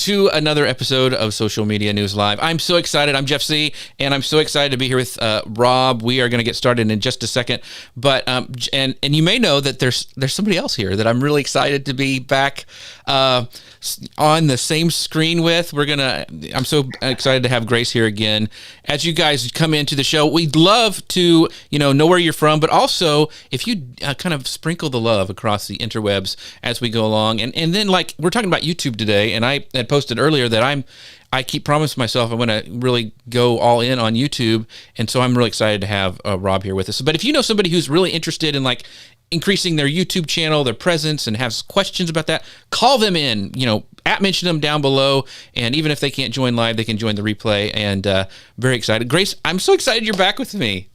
to another episode of Social Media News Live. I'm so excited. I'm Jeff C., and I'm so excited to be here with Rob. We are going to get started in just a second, but and you may know that there's somebody else here that I'm really excited to be back on the same screen with. I'm so excited to have Grace here again. As you guys come into the show, we'd love to know where you're from, but also if you kind of sprinkle the love across the interwebs as we go along, and then like we're talking about YouTube today, and I had posted earlier that I keep promising myself I'm going to really go all in on YouTube, and so I'm really excited to have Rob here with us. But if you know somebody who's really interested in like increasing their YouTube channel, their presence, and has questions about that, call them in, mention them down below, and even if they can't join live, they can join the replay, and very excited. Grace, I'm so excited you're back with me.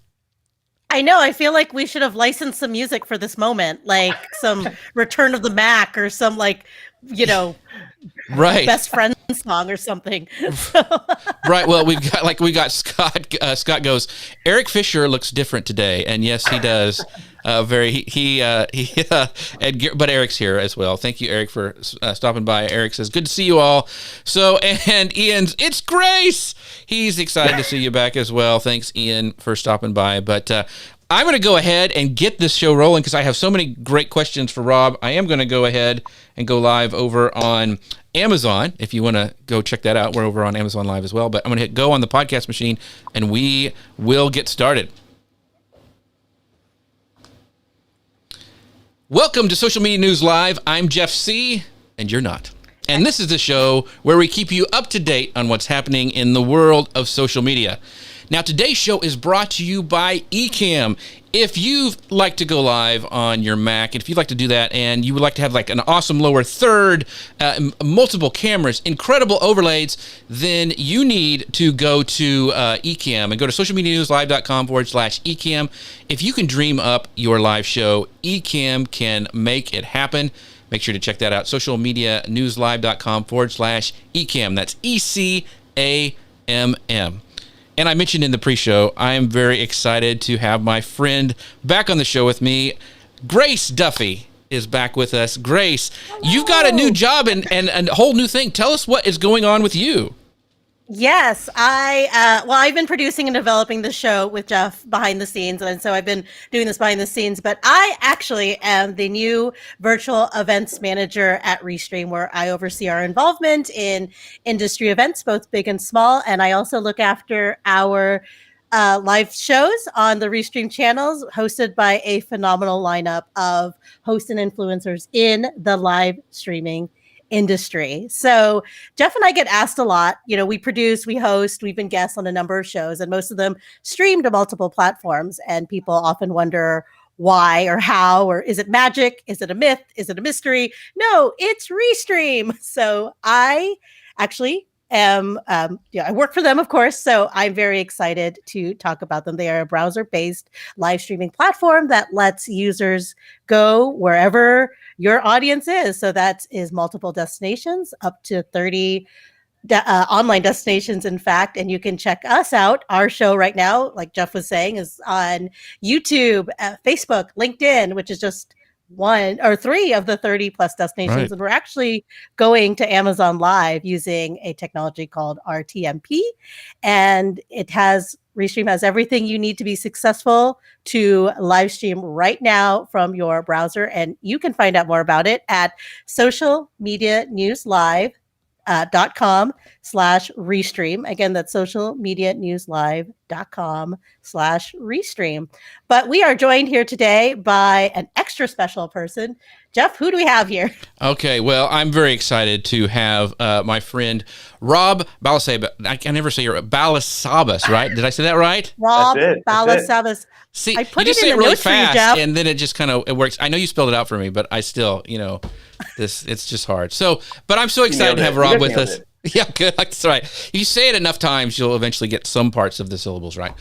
I know. I feel like we should have licensed some music for this moment, like some Return of the Mac or some right. Best Friend song or something. Right. Well, we got Scott. Scott goes, Eric Fisher looks different today, and yes, he does. But Eric's here as well. Thank you, Eric, for stopping by. Eric says, good to see you all. So, and Ian's, it's Grace. He's excited to see you back as well. Thanks, Ian, for stopping by. But I'm going to go ahead and get this show rolling because I have so many great questions for Rob. I am going to go ahead and go live over on Amazon. If you want to go check that out, we're over on Amazon Live as well. But I'm going to hit go on the podcast machine, and we will get started. Welcome to Social Media News Live. I'm Jeff C., and you're not. And this is the show where we keep you up to date on what's happening in the world of social media. Now, today's show is brought to you by Ecamm. If you'd like to go live on your Mac, and if you'd like to do that, and you would like to have like an awesome lower third, multiple cameras, incredible overlays, then you need to go to Ecamm and go to socialmedianewslive.com/Ecamm. If you can dream up your live show, Ecamm can make it happen. Make sure to check that out, socialmedianewslive.com/Ecamm. That's ECAMM. And I mentioned in the pre-show, I am very excited to have my friend back on the show with me. Grace Duffy is back with us. Grace, hello. You've got a new job and a whole new thing. Tell us what is going on with you. Yes, I've been producing and developing the show with Jeff behind the scenes, and so I've been doing this behind the scenes, but I actually am the new virtual events manager at Restream, where I oversee our involvement in industry events, both big and small, and I also look after our live shows on the Restream channels, hosted by a phenomenal lineup of hosts and influencers in the live streaming industry. So Jeff and I get asked a lot. We produce, we host, we've been guests on a number of shows, and most of them stream to multiple platforms. And people often wonder why or how, or is it magic? Is it a myth? Is it a mystery? No, it's Restream. So I actually am, I work for them, of course. So I'm very excited to talk about them. They are a browser-based live streaming platform that lets users go wherever your audience is. So that is multiple destinations, up to 30 online destinations, in fact. And you can check us out. Our show right now, like Jeff was saying, is on YouTube, Facebook, LinkedIn, which is just one or three of the 30 plus destinations. Right. And we're actually going to Amazon Live using a technology called RTMP. And Restream has everything you need to be successful to live stream right now from your browser. And you can find out more about it at socialmedianewslive.com/Restream. Again, that's socialmedianewslive.com/Restream. But we are joined here today by an extra special person. Jeff, who do we have here? Okay, well, I'm very excited to have my friend Rob Balasabas. I can never say your Balasabas, right? Did I say that right? Rob Balasabas. See, I put you just it say in it really notes for you, fast, Jeff. and then it just kind of works. I know you spelled it out for me, but I still, it's just hard. So, but I'm so excited to have Rob with us. Yeah, good. That's right. If you say it enough times, you'll eventually get some parts of the syllables right.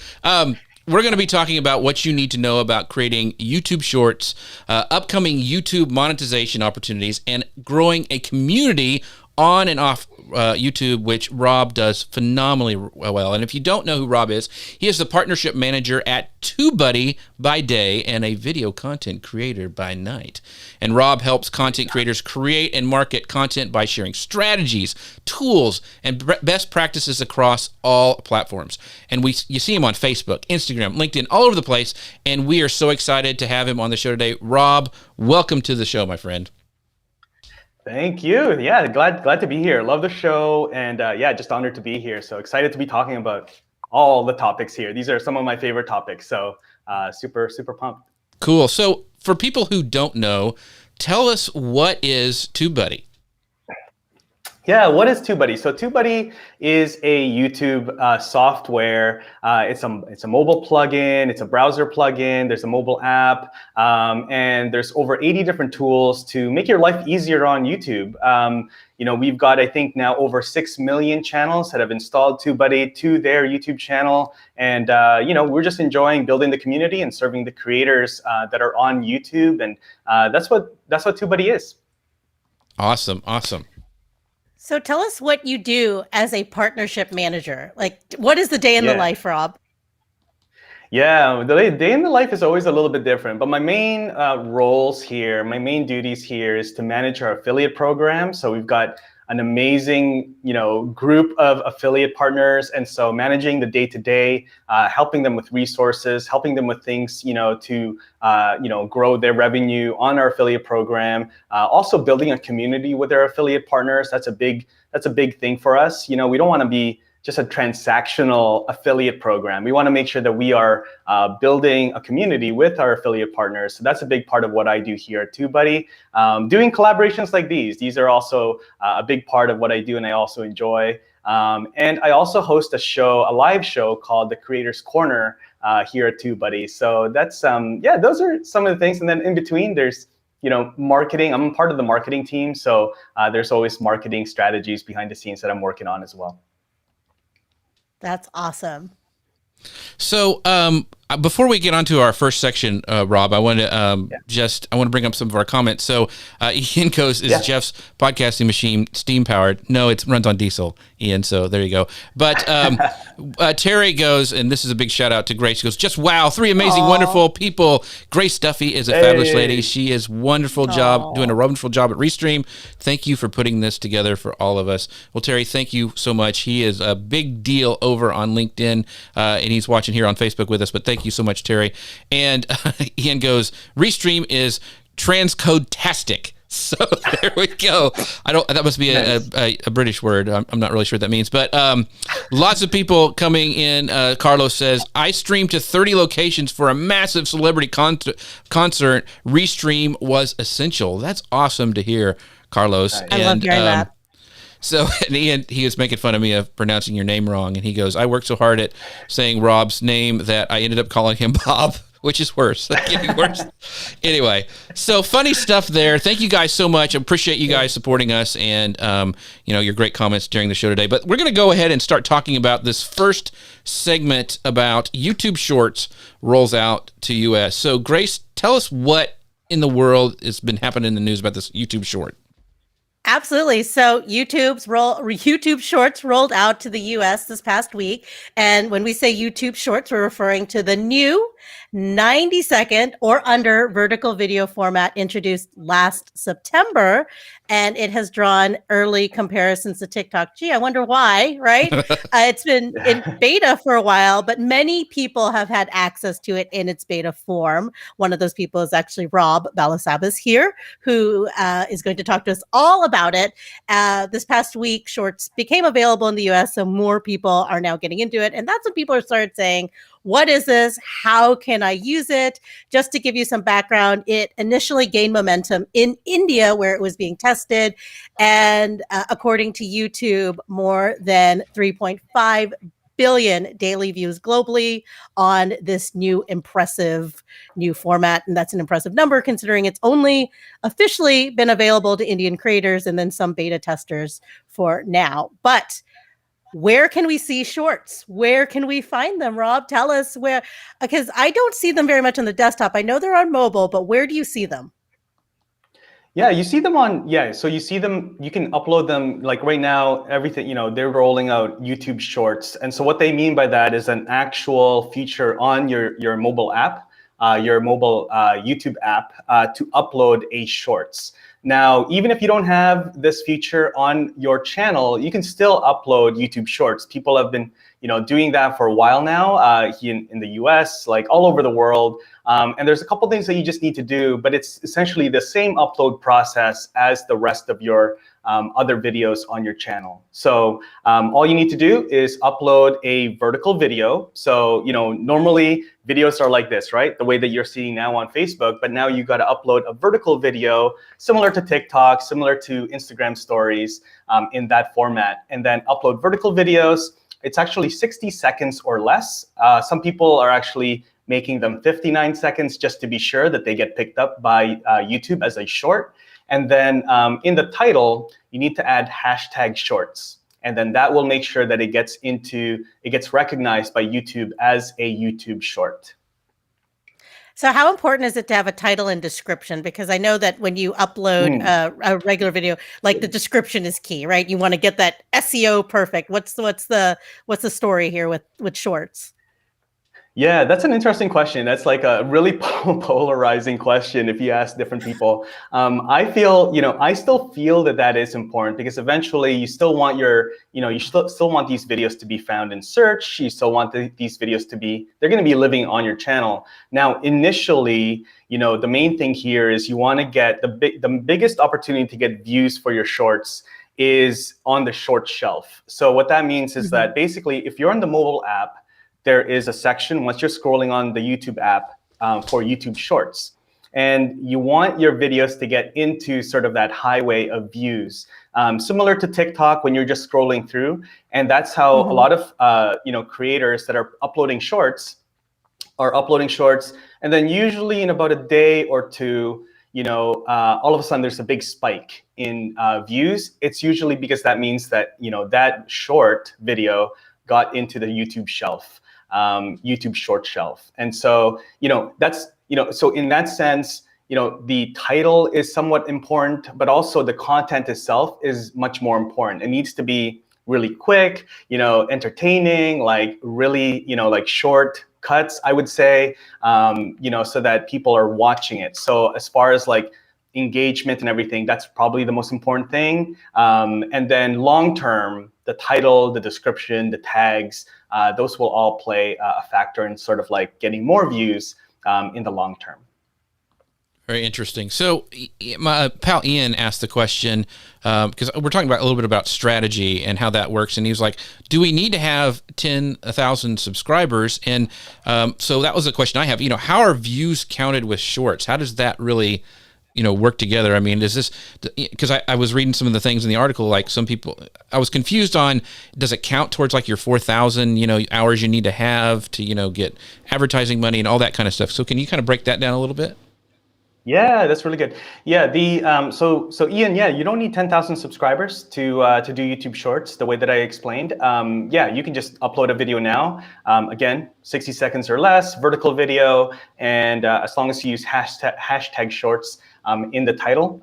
We're going to be talking about what you need to know about creating YouTube Shorts, upcoming YouTube monetization opportunities, and growing a community on and off YouTube, which Rob does phenomenally well. And if you don't know who Rob is, he is the partnership manager at TubeBuddy by day and a video content creator by night. And Rob helps content creators create and market content by sharing strategies, tools, and best practices across all platforms. And you see him on Facebook, Instagram, LinkedIn, all over the place. And we are so excited to have him on the show today. Rob, welcome to the show, my friend. Thank you. Yeah, glad to be here. Love the show, and yeah, just honored to be here. So excited to be talking about all the topics here. These are some of my favorite topics. So super pumped. Cool. So for people who don't know, tell us, what is TubeBuddy? Yeah, what is TubeBuddy? So TubeBuddy is a YouTube software. It's a mobile plugin. It's a browser plugin. There's a mobile app, and there's over 80 different tools to make your life easier on YouTube. We've got, I think, now over 6 million channels that have installed TubeBuddy to their YouTube channel, and we're just enjoying building the community and serving the creators that are on YouTube, and that's what TubeBuddy is. Awesome. So tell us what you do as a partnership manager. Like, what is the day in the life, Rob? Yeah, the day in the life is always a little bit different, but my main roles here, my main duties here is to manage our affiliate program. So we've got an amazing, group of affiliate partners, and so managing the day-to-day, helping them with resources, helping them with things, to grow their revenue on our affiliate program. Also building a community with our affiliate partners. That's a big thing for us. We don't want to be just a transactional affiliate program. We want to make sure that we are building a community with our affiliate partners. So that's a big part of what I do here at TubeBuddy. Doing collaborations like these are also a big part of what I do, and I also enjoy. And I also host a live show called The Creator's Corner here at TubeBuddy. So that's, those are some of the things. And then in between, there's marketing. I'm part of the marketing team. So there's always marketing strategies behind the scenes that I'm working on as well. That's awesome. So before we get on to our first section, Rob, I want to bring up some of our comments. So Ian goes, is Jeff's podcasting machine steam powered? No, it runs on diesel, Ian. So there you go. But Terry goes, and this is a big shout out to Grace. She goes, just wow, 3 amazing, wonderful people. Grace Duffy is a fabulous lady. She is doing a wonderful job at Restream. Thank you for putting this together for all of us. Well, Terry, thank you so much. He is a big deal over on LinkedIn, and he's watching here on Facebook with us. But thank you so much, Terry. And Ian goes, Restream is transcode-tastic. So there we go. That must be a British word. I'm not really sure what that means, but lots of people coming in. Carlos says, I streamed to 30 locations for a massive celebrity concert. Restream was essential. That's awesome to hear, Carlos. I love hearing that. So and Ian, he was making fun of me of pronouncing your name wrong, and he goes, I worked so hard at saying Rob's name that I ended up calling him Bob, which is worse. Getting worse. Anyway, so funny stuff there. Thank you guys so much. I appreciate you guys supporting us, and your great comments during the show today. But we're going to go ahead and start talking about this first segment about YouTube Shorts rolls out to US. So Grace, tell us what in the world has been happening in the news about this YouTube Short. Absolutely. So YouTube Shorts rolled out to the US this past week. And when we say YouTube Shorts, we're referring to the new 90-second or under vertical video format introduced last September. And it has drawn early comparisons to TikTok. Gee, I wonder why, right? It's been in beta for a while, but many people have had access to it in its beta form. One of those people is actually Rob Balasabas here, who is going to talk to us all about it. This past week, Shorts became available in the US, so more people are now getting into it. And that's when people started saying, what is this? How can I use it? Just to give you some background, it initially gained momentum in India where it was being tested. And according to YouTube, more than 3.5 billion daily views globally on this impressive new format. And that's an impressive number considering it's only officially been available to Indian creators and then some beta testers for now. But where can we see Shorts? Where can we find them, Rob? Tell us where, because I don't see them very much on the desktop. I know they're on mobile, but where do you see them? Yeah, you see them on, yeah, so you see them, you can upload them like right now, everything, they're rolling out YouTube Shorts. And so what they mean by that is an actual feature on your mobile app, your mobile YouTube app to upload a Shorts. Now, even if you don't have this feature on your channel, you can still upload YouTube Shorts. People have been, doing that for a while now in the US, like all over the world. And there's a couple things that you just need to do, but it's essentially the same upload process as the rest of your other videos on your channel. So all you need to do is upload a vertical video. So, normally videos are like this, right? The way that you're seeing now on Facebook, but now you got to upload a vertical video similar to TikTok, similar to Instagram stories in that format, and then upload vertical videos. It's actually 60 seconds or less. Some people are actually making them 59 seconds just to be sure that they get picked up by YouTube as a short. And then in the title, you need to add hashtag shorts. And then that will make sure that it gets recognized by YouTube as a YouTube short. So how important is it to have a title and description? Because I know that when you upload a regular video, like the description is key, right? You want to get that SEO perfect. What's the story here with shorts? Yeah, that's an interesting question. That's like a really polarizing question if you ask different people. I feel, I still feel that is important because eventually you still want you still want these videos to be found in search. You still want these videos they're going to be living on your channel. Now, initially, the main thing here is you want to get the biggest opportunity to get views for your shorts is on the short shelf. So what that means is that basically if you're on the mobile app, there is a section once you're scrolling on the YouTube app for YouTube Shorts. And you want your videos to get into sort of that highway of views, similar to TikTok when you're just scrolling through. And that's how a lot of creators that are uploading shorts are uploading shorts. And then usually in about a day or two, all of a sudden there's a big spike in views. It's usually because that means that, that short video got into the YouTube shelf. YouTube short shelf. And so, that's, so in that sense, the title is somewhat important, but also the content itself is much more important. It needs to be really quick, entertaining, like really, like short cuts, I would say, so that people are watching it. So as far as like engagement and everything, that's probably the most important thing. And then long term, the title, the description, the tags, those will all play a factor in sort of like getting more views in the long term. Very interesting. So my pal Ian asked the question, because we're talking about a little bit about strategy and how that works. And he was like, do we need to have 10,000 subscribers? And so that was the question I have. How are views counted with shorts? How does that really work together? I mean, is this, because I was reading some of the things in the article, like some people, I was confused on, does it count towards like your 4,000, hours you need to have to, get advertising money and all that kind of stuff. So can you kind of break that down a little bit? Yeah, that's really good. Yeah, so Ian, yeah, you don't need 10,000 subscribers to do YouTube Shorts the way that I explained. Yeah, you can just upload a video now. Again, 60 seconds or less, vertical video, and as long as you use hashtag shorts in the title,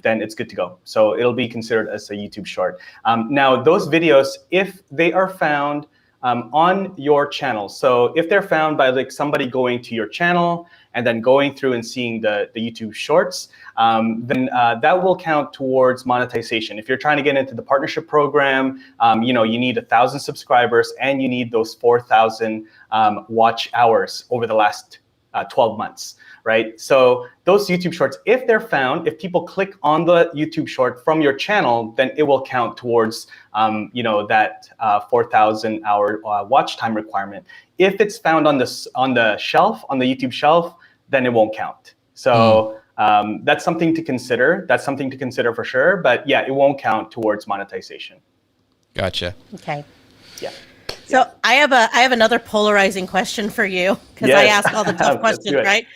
then it's good to go. So it'll be considered as a YouTube Short. Now, those videos, if they are found on your channel, so if they're found by like somebody going to your channel and then going through and seeing the YouTube Shorts, then that will count towards monetization. If you're trying to get into the partnership program, you need 1,000 subscribers and you need those 4,000 watch hours over the last 12 months, right? So those YouTube Shorts, if they're found, if people click on the YouTube Short from your channel, then it will count towards that 4,000 hour watch time requirement. If it's found on the shelf, on the YouTube shelf, then it won't count. So that's something to consider. That's something to consider for sure. But yeah, it won't count towards monetization. Gotcha. Okay. Yeah. So I have another polarizing question for you because I ask all the tough questions, right?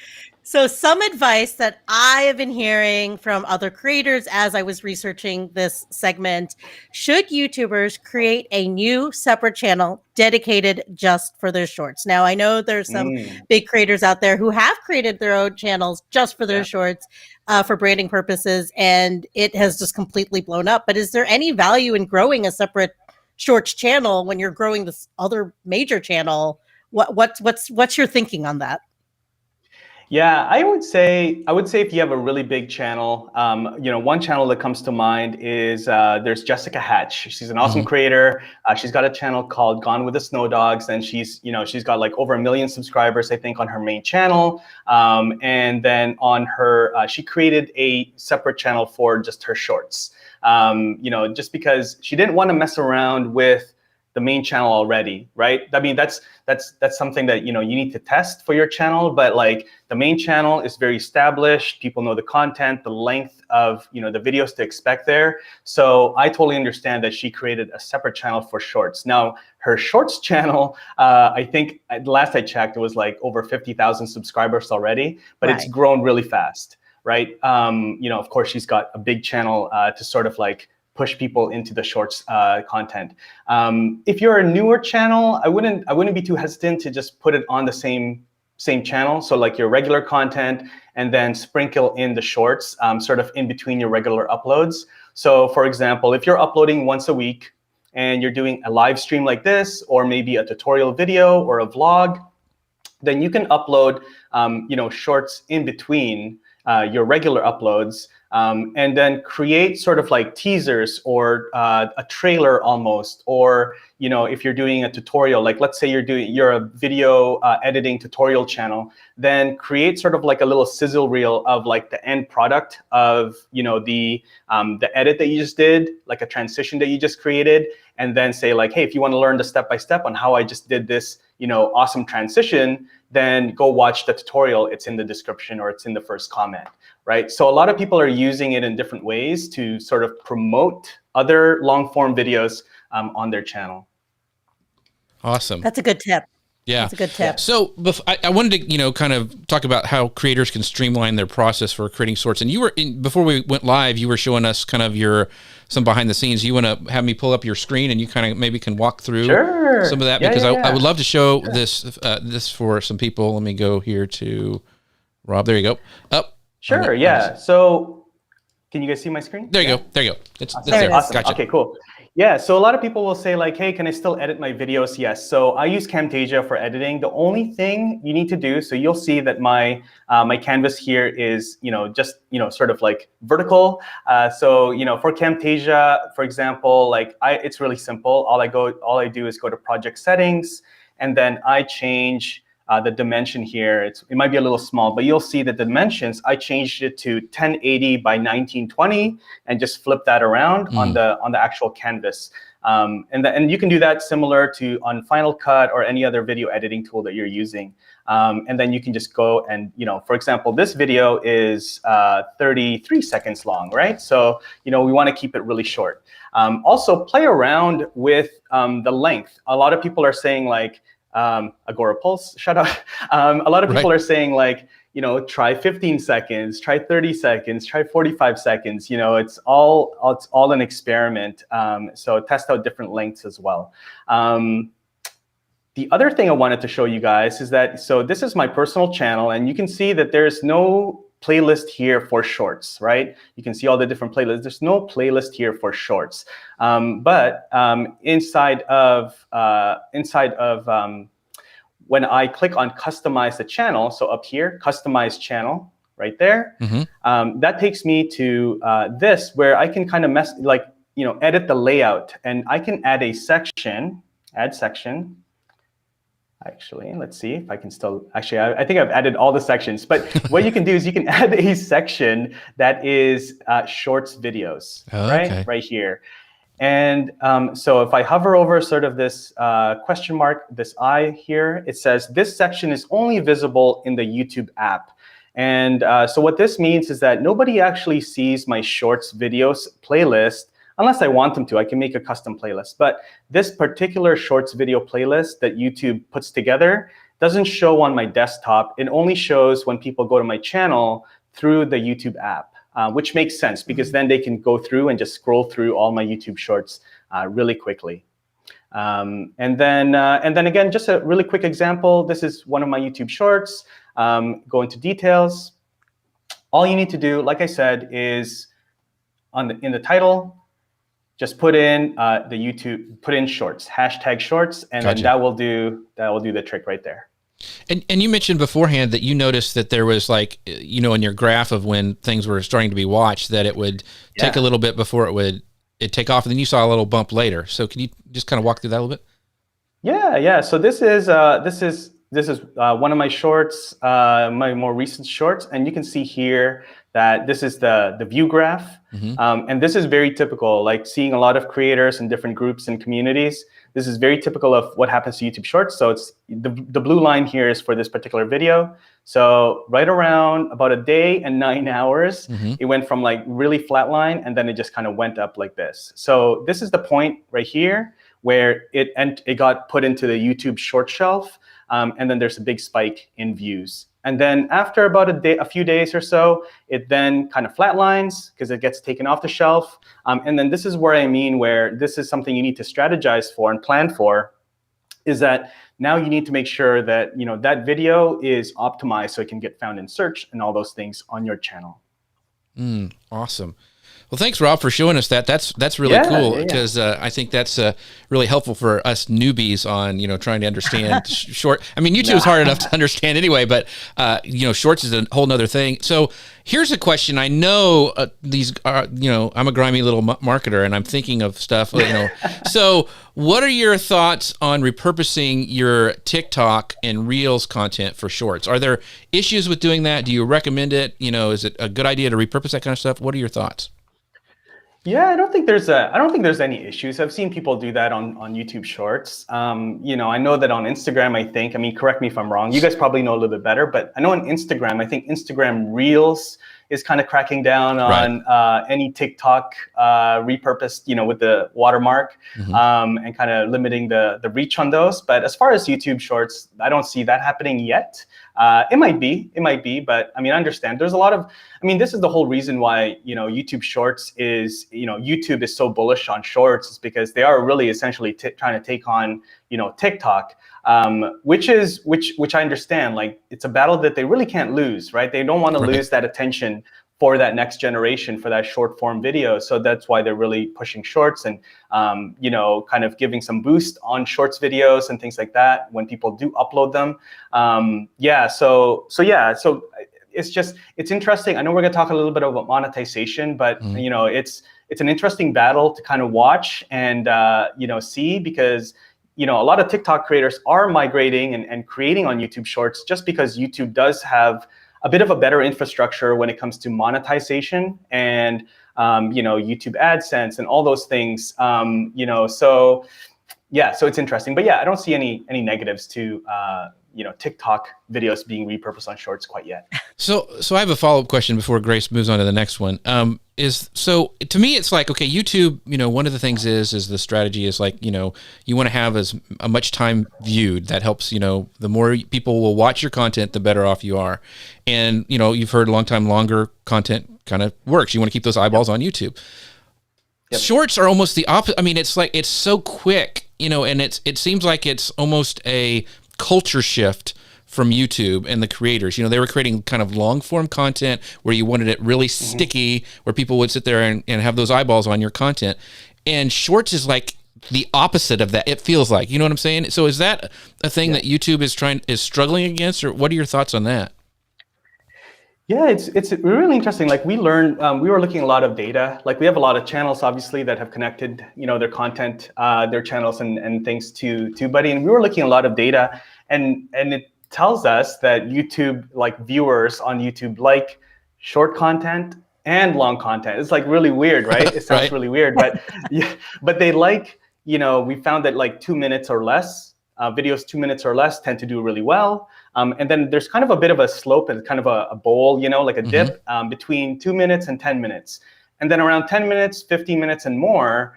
So some advice that I have been hearing from other creators as I was researching this segment, should YouTubers create a new separate channel dedicated just for their shorts? Now, I know there's some Mm, big creators out there who have created their own channels just for their yeah. shorts for branding purposes, and it has just completely blown up. But is there any value in growing a separate shorts channel when you're growing this other major channel? What's your thinking on that? Yeah, I would say if you have a really big channel, one channel that comes to mind is there's Jessica Hatch. She's an awesome Mhm. creator. She's got a channel called Gone with the Snow Dogs, and she's got like over 1 million subscribers, I think, on her main channel. And then on her, she created a separate channel for just her shorts. Just because she didn't want to mess around with the main channel already, right? I mean, that's something that you need to test for your channel, but like the main channel is very established. People know the content, the length of the videos to expect there. So I totally understand that she created a separate channel for shorts. Now her shorts channel, I think at last I checked, it was like over 50,000 subscribers already, but it's Right. grown really fast, right? Of course, she's got a big channel to sort of like push people into the shorts content. If you're a newer channel, I wouldn't be too hesitant to just put it on the same channel. So like your regular content, and then sprinkle in the shorts, sort of in between your regular uploads. So for example, if you're uploading once a week and you're doing a live stream like this, or maybe a tutorial video or a vlog, then you can upload shorts in between your regular uploads, and then create sort of like teasers or a trailer almost. Or if you're doing a tutorial, like let's say you're a video editing tutorial channel, then create sort of like a little sizzle reel of like the end product of the edit that you just did, like a transition that you just created, and then say like, hey, if you want to learn the step-by-step on how I just did this awesome transition, then go watch the tutorial. It's in the description, or it's in the first comment, right? So a lot of people are using it in different ways to sort of promote other long form videos on their channel. Awesome. That's a good tip. Yeah. That's a good tip. So I wanted to, kind of talk about how creators can streamline their process for creating shorts. And before we went live, you were showing us kind of some behind the scenes. You want to have me pull up your screen and you kind of maybe can walk through some of that? Yeah, because yeah, I would love to show Sure. this for some people. Let me go here to Rob. There you go. Up. Sure, yeah. So can you guys see my screen? There you Yeah? go. There you go. It's There there. it is. Awesome. Gotcha. Okay, cool. Yeah, so a lot of people will say like, hey, can I still edit my videos? Yes. So I use Camtasia for editing. The only thing you need to do, so you'll see that my canvas here is, just, sort of like vertical. So, for Camtasia, for example, like it's really simple. All I do is go to project settings, and then I change the dimension here. It might be a little small, but you'll see the dimensions. I changed it to 1080 by 1920 and just flip that around on the actual canvas. And you can do that similar to on Final Cut or any other video editing tool that you're using. And then you can just go and, for example, this video is 33 seconds long, right? So, we want to keep it really short. Also, play around with the length. A lot of people are saying like, Agora Pulse, shut up. A lot of people are saying like, try 15 seconds, try 30 seconds, try 45 seconds. It's all an experiment. So test out different lengths as well. The other thing I wanted to show you guys is that, so this is my personal channel, and you can see that there's no playlist here for shorts, right? You can see all the different playlists. There's no playlist here for shorts. But inside of when I click on customize the channel, so up here, customize channel, right there, that takes me to this, where I can kind of edit the layout, and I can add a section, add section. Actually, let's see if I can still, actually, I think I've added all the sections, but what you can do is you can add a section that is shorts videos, right here. And so if I hover over sort of this question mark, this eye here, it says this section is only visible in the YouTube app. And so what this means is that nobody actually sees my shorts videos playlist unless I want them to. I can make a custom playlist. But this particular shorts video playlist that YouTube puts together, doesn't show on my desktop. It only shows when people go to my channel through the YouTube app, which makes sense because then they can go through and just scroll through all my YouTube shorts really quickly. And then again, just a really quick example. This is one of my YouTube shorts. Go into details. All you need to do, like I said, is in the title, just put in put in shorts, hashtag shorts, and then that will do the trick right there. And you mentioned beforehand that you noticed that there was like, in your graph of when things were starting to be watched, that it would take a little bit before it'd take off, and then you saw a little bump later. So can you just kind of walk through that a little bit? Yeah. So this is one of my shorts, my more recent shorts, and you can see here that this is the view graph, and this is very typical. Like seeing a lot of creators in different groups and communities. This is very typical of what happens to YouTube Shorts. So it's the blue line here is for this particular video. So right around about a day and 9 hours, it went from like really flat line, and then it just kind of went up like this. So this is the point right here where it got put into the YouTube short shelf, and then there's a big spike in views. And then after about a few days or so, it then kind of flatlines because it gets taken off the shelf. And then this is where I mean where this is something you need to strategize for and plan for, is that now you need to make sure that that video is optimized so it can get found in search and all those things on your channel. Awesome. Well, thanks, Rob, for showing us that. That's really cool because I think that's really helpful for us newbies on trying to understand short. I mean, YouTube is hard enough to understand anyway, but shorts is a whole nother thing. So here's a question. I know these are I'm a grimy little marketer and I'm thinking of stuff. So what are your thoughts on repurposing your TikTok and Reels content for shorts? Are there issues with doing that? Do you recommend it? Is it a good idea to repurpose that kind of stuff? What are your thoughts? Yeah, I don't think there's any issues. I've seen people do that on YouTube Shorts. I know that on Instagram, I mean, correct me if I'm wrong. You guys probably know a little bit better, but I know on Instagram, I think Instagram Reels is kind of cracking down on any TikTok repurposed, with the watermark, and kind of limiting the reach on those. But as far as YouTube Shorts, I don't see that happening yet. It might be, but I mean, I understand. There's a lot of, this is the whole reason why, YouTube Shorts is, YouTube is so bullish on Shorts, is because they are really essentially trying to take on, TikTok, which I understand. Like, it's a battle that they really can't lose, right? They don't want to lose that attention for that next generation, for that short form video. So that's why they're really pushing Shorts and, kind of giving some boost on Shorts videos and things like that when people do upload them. So it's interesting. I know we're gonna talk a little bit about monetization, but it's an interesting battle to kind of watch and see, because a lot of TikTok creators are migrating and creating on YouTube Shorts just because YouTube does have a bit of a better infrastructure when it comes to monetization and YouTube AdSense and all those things. So it's interesting. But I don't see any negatives to TikTok videos being repurposed on Shorts quite yet. So I have a follow-up question before Grace moves on to the next one. So to me, it's like, okay, YouTube, one of the things is the strategy is like, you want to have as much time viewed. That helps, the more people will watch your content, the better off you are. And, you've heard long time, longer content kind of works. You want to keep those eyeballs on YouTube. Yep. Shorts are almost the opposite. I mean, it's like, it's so quick, and it seems like it's almost a culture shift from YouTube and the creators. They were creating kind of long form content where you wanted it really sticky, where people would sit there and have those eyeballs on your content. And Shorts is like the opposite of that. It feels like, you know what I'm saying? So is that a thing that YouTube is struggling against, or what are your thoughts on that? Yeah, it's really interesting. Like, we learned, we were looking at a lot of data. Like, we have a lot of channels, obviously, that have connected, their content, their channels and things to TubeBuddy. And we were looking at a lot of data, and it tells us that YouTube, like, viewers on YouTube like short content and long content. It's like really weird, right? It sounds really weird, but but they like, we found that like 2 minutes or less, videos 2 minutes or less tend to do really well. And then there's kind of a bit of a slope and kind of a bowl, like a dip between 2 minutes and 10 minutes. And then around 10 minutes, 15 minutes and more,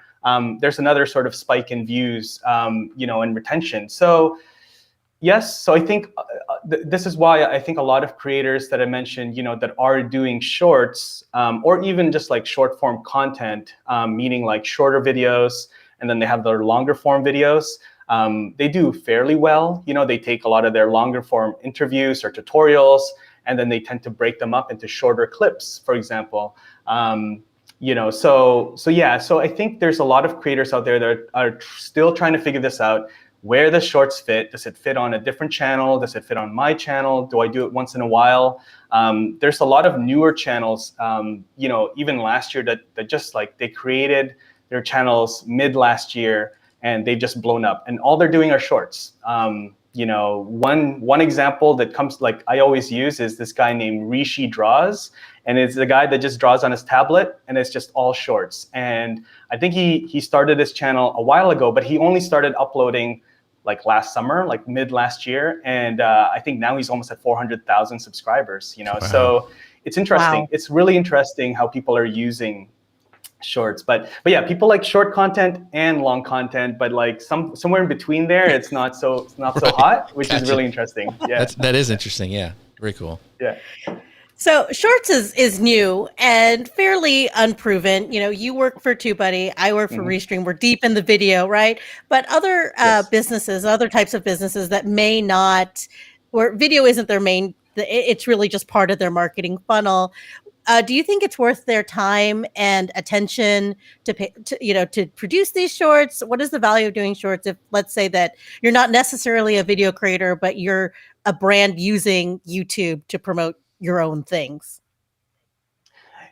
there's another sort of spike in views, and retention. So Yes, so I think this is why I think a lot of creators that I mentioned, that are doing shorts, or even just like short form content, meaning like shorter videos, and then they have their longer form videos. They do fairly well. They take a lot of their longer form interviews or tutorials, and then they tend to break them up into shorter clips, for example. So I think there's a lot of creators out there that are still trying to figure this out. Where the shorts fit? Does it fit on a different channel? Does it fit on my channel? Do I do it once in a while? There's a lot of newer channels, even last year that just like they created their channels mid last year and they've just blown up, and all they're doing are shorts. One example that comes, like I always use, is this guy named Rishi Draws, and it's the guy that just draws on his tablet, and it's just all shorts. And I think he started his channel a while ago, but he only started uploading like last summer, like mid last year, and I think now he's almost at 400,000 subscribers. Wow. So it's interesting. Wow. It's really interesting how people are using shorts, but yeah, people like short content and long content, but like somewhere in between there, it's not so hot, which is really interesting. Yeah, that is interesting. Yeah, very cool. Yeah. So Shorts is new and fairly unproven. You work for TubeBuddy, I work for Restream. We're deep in the video, right? But other businesses, other types of businesses that may not, where video isn't their main, it's really just part of their marketing funnel. Do you think it's worth their time and attention to pay, to produce these shorts? What is the value of doing shorts if, let's say, that you're not necessarily a video creator, but you're a brand using YouTube to promote your own things?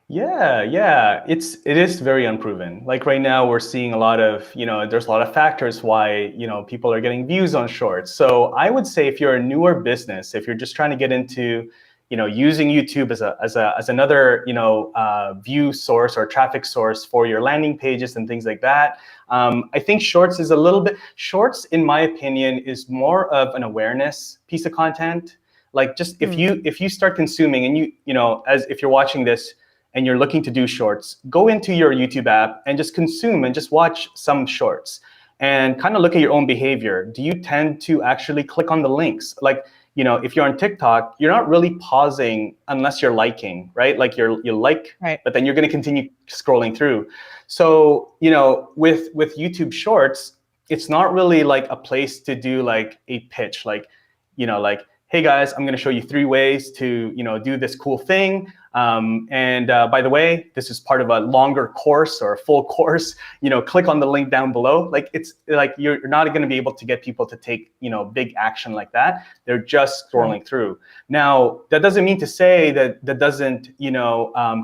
Yeah, it is very unproven. Like right now, we're seeing a lot of, there's a lot of factors why, people are getting views on shorts. So I would say if you're a newer business, if you're just trying to get into, using YouTube as another, view source or traffic source for your landing pages and things like that, I think shorts is a little bit, shorts, in my opinion, is more of an awareness piece of content. Like just if you start consuming, and as if you're watching this and you're looking to do shorts, go into your YouTube app and just consume and just watch some shorts and kind of look at your own behavior. Do you tend to actually click on the links? Like, if you're on TikTok, you're not really pausing unless you're liking, right? Like you like, right, but then you're going to continue scrolling through. So, with YouTube Shorts, it's not really like a place to do like a pitch, like, hey guys, I'm going to show you 3 ways to, do this cool thing. By the way, this is part of a longer course or a full course. Click on the link down below. Like it's like you're not going to be able to get people to take, big action like that. They're just scrolling through. Now, that doesn't mean to say that doesn't,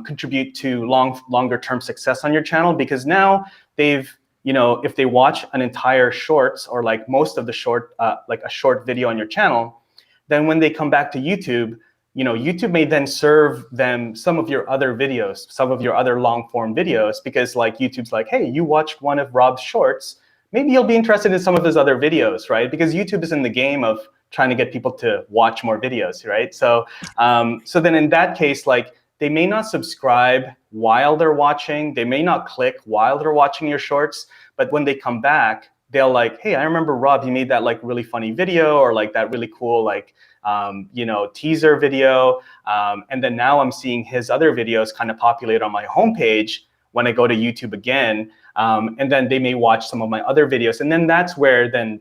contribute to longer term success on your channel, because now they've, if they watch an entire shorts or like most of the short, like a short video on your channel, then when they come back to YouTube, YouTube may then serve them some of your other videos, some of your other long form videos, because like YouTube's like, hey, you watched one of Rob's shorts, maybe you'll be interested in some of his other videos, right? Because YouTube is in the game of trying to get people to watch more videos, right? So, so then in that case, like they may not subscribe while they're watching, they may not click while they're watching your shorts, but when they come back, they'll like, hey, I remember Rob, he made that like really funny video, or like that really cool like teaser video, and then now I'm seeing his other videos kind of populate on my homepage when I go to YouTube again, and then they may watch some of my other videos, and then that's where then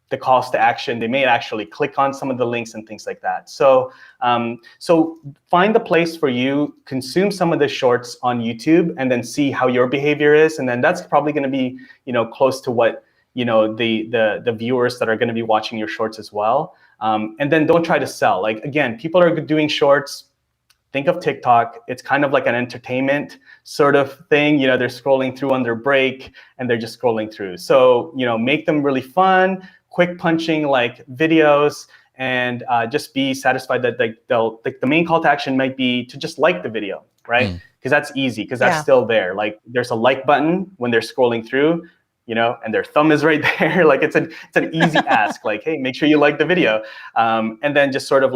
the calls to action, they may actually click on some of the links and things like that. So so find the place for you, consume some of the shorts on YouTube, and then see how your behavior is, and then that's probably going to be close to what the viewers that are going to be watching your shorts as well. And then don't try to sell. Like again, people are doing shorts. Think of TikTok. It's kind of like an entertainment sort of thing. They're scrolling through on their break and they're just scrolling through. So make them really fun, quick punching like videos, and just be satisfied that they'll like the main call to action might be to just like the video, right? Because that's easy, because that's still there. Like there's a like button when they're scrolling through, and their thumb is right there. Like it's an easy ask, like, hey, make sure you like the video, and then just sort of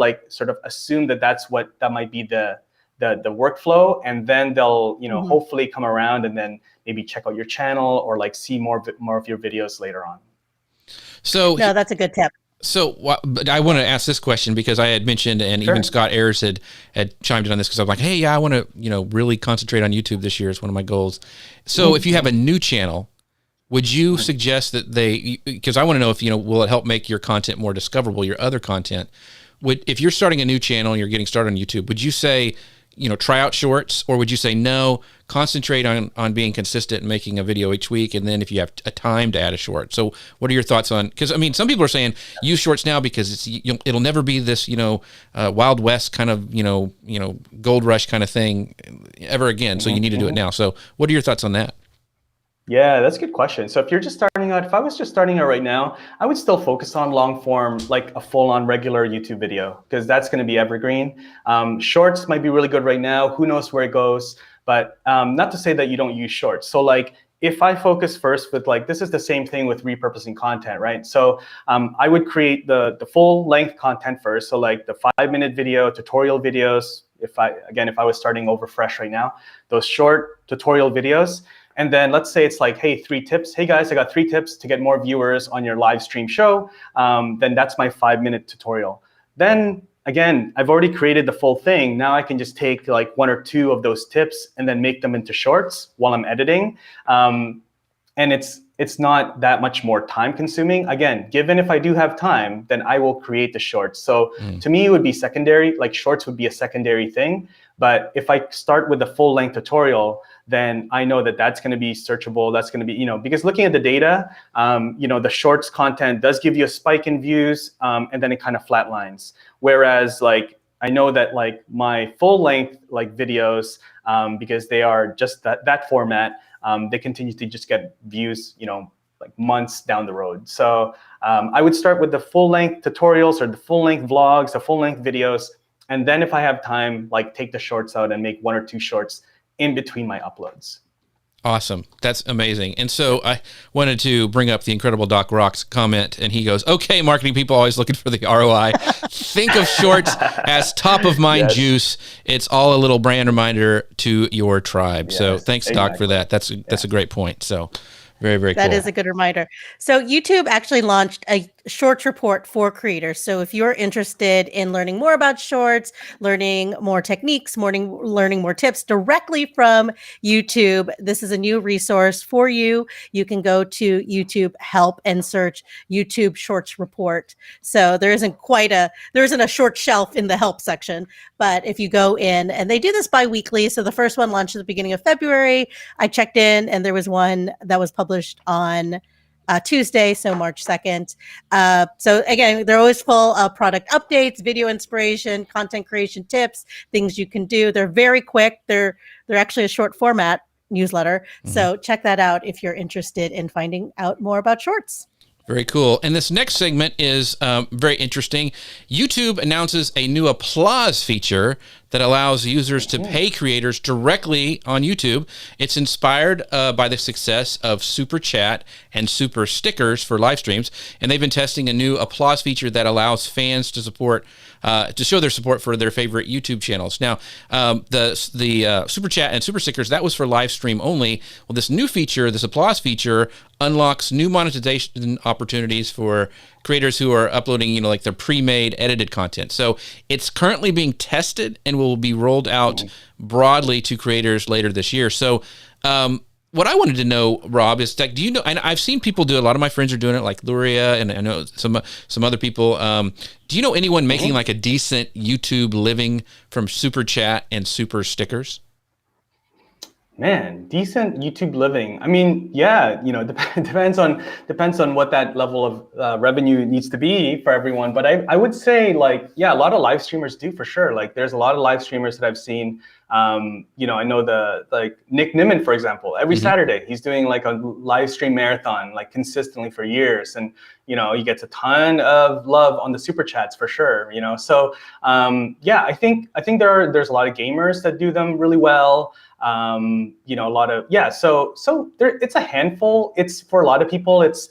assume that might be the workflow, and then they'll hopefully come around and then maybe check out your channel or like see more of your videos later on. So no, that's a good tip. So, but I want to ask this question because I had mentioned, and Sure. even Scott Ayers had chimed in on this because I'm like, hey, yeah, I want to, really concentrate on YouTube this year is one of my goals. So, if you have a new channel, would you suggest that because I want to know if, will it help make your content more discoverable, your other content? If you're starting a new channel and you're getting started on YouTube, would you say, try out shorts, or would you say, no, concentrate on being consistent and making a video each week, and then if you have a time to add a short? So what are your thoughts on, because I mean, some people are saying use shorts now because it'll never be this, Wild West kind of, gold rush kind of thing ever again. So you need to do it now. So what are your thoughts on that? Yeah, that's a good question. So if you're just starting out, if I was just starting out right now, I would still focus on long form, like a full on regular YouTube video, because that's going to be evergreen. Shorts might be really good right now. Who knows where it goes? But not to say that you don't use shorts. So like, if I focus first with like, this is the same thing with repurposing content, right? So I would create the full length content first. So like the 5-minute video, tutorial videos, if I was starting over fresh right now, those short tutorial videos. And then let's say it's like, hey, 3 tips. Hey guys, I got 3 tips to get more viewers on your live stream show. Then that's my 5-minute tutorial. Then again, I've already created the full thing. Now I can just take like 1 or 2 of those tips and then make them into shorts while I'm editing. And it's not that much more time consuming. Again, given if I do have time, then I will create the shorts. So to me, it would be secondary, like shorts would be a secondary thing. But if I start with the full length tutorial, then I know that that's going to be searchable. That's going to be, because looking at the data, the shorts content does give you a spike in views, and then it kind of flatlines. Whereas like, I know that like my full length like videos, because they are just that format, they continue to just get views, like months down the road. So I would start with the full length tutorials or the full length vlogs, the full length videos. And then if I have time, like take the shorts out and make 1 or 2 shorts in between my uploads. Awesome. That's amazing. And so I wanted to bring up the incredible Doc Rock's comment, and he goes, okay, marketing people always looking for the ROI. Think of shorts as top of mind juice. It's all a little brand reminder to your tribe. Yes, so thanks, Doc, for that. That's a great point. So very, very cool. That is a good reminder. So YouTube actually launched a shorts report for creators. So if you're interested in learning more about shorts, learning more techniques, learning more tips directly from YouTube, this is a new resource for you. You can go to YouTube Help and search YouTube Shorts Report. So there isn't a short shelf in the help section, but if you go in, and they do this bi-weekly. So the first one launched at the beginning of February. I checked in and there was one that was published on Tuesday, so March 2nd. So again, they're always full of product updates, video inspiration, content creation tips, things you can do. They're very quick. They're actually a short format newsletter. So check that out if you're interested in finding out more about shorts. Very cool. And this next segment is very interesting. YouTube announces a new applause feature that allows users to pay creators directly on YouTube. It's inspired by the success of Super Chat and Super Stickers for live streams, and they've been testing a new applause feature that allows fans to show their support for their favorite YouTube channels. Now, the Super Chat and Super Stickers, that was for live stream only. Well, this new feature, this applause feature, unlocks new monetization opportunities for creators who are uploading, like their pre-made edited content. So it's currently being tested and will be rolled out broadly to creators later this year. So what I wanted to know, Rob, is like, do you know, and I've seen people do it, a lot of my friends are doing it, like Luria, and I know some other people. Do you know anyone making like a decent YouTube living from Super Chat and Super Stickers? Man, decent YouTube living. I mean, yeah, depends on what that level of revenue needs to be for everyone. But I would say like, yeah, a lot of live streamers do for sure. Like there's a lot of live streamers that I've seen. I know like Nick Nimmin, for example, every Saturday he's doing like a live stream marathon, like consistently for years. And, he gets a ton of love on the super chats for sure, So yeah, I think there's a lot of gamers that do them really well. A lot of, so there, it's a handful. It's for a lot of people, it's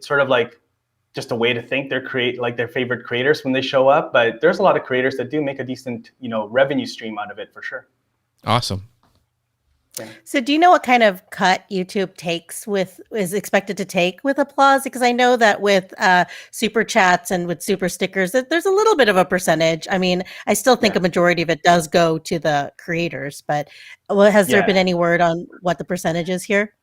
sort of like just a way to think their favorite creators when they show up. But there's a lot of creators that do make a decent, revenue stream out of it for sure. Awesome. So do you know what kind of cut YouTube is expected to take with applause? Because I know that with super chats and with super stickers, that there's a little bit of a percentage. I mean, I still think a majority of it does go to the creators, but has there been any word on what the percentage is here?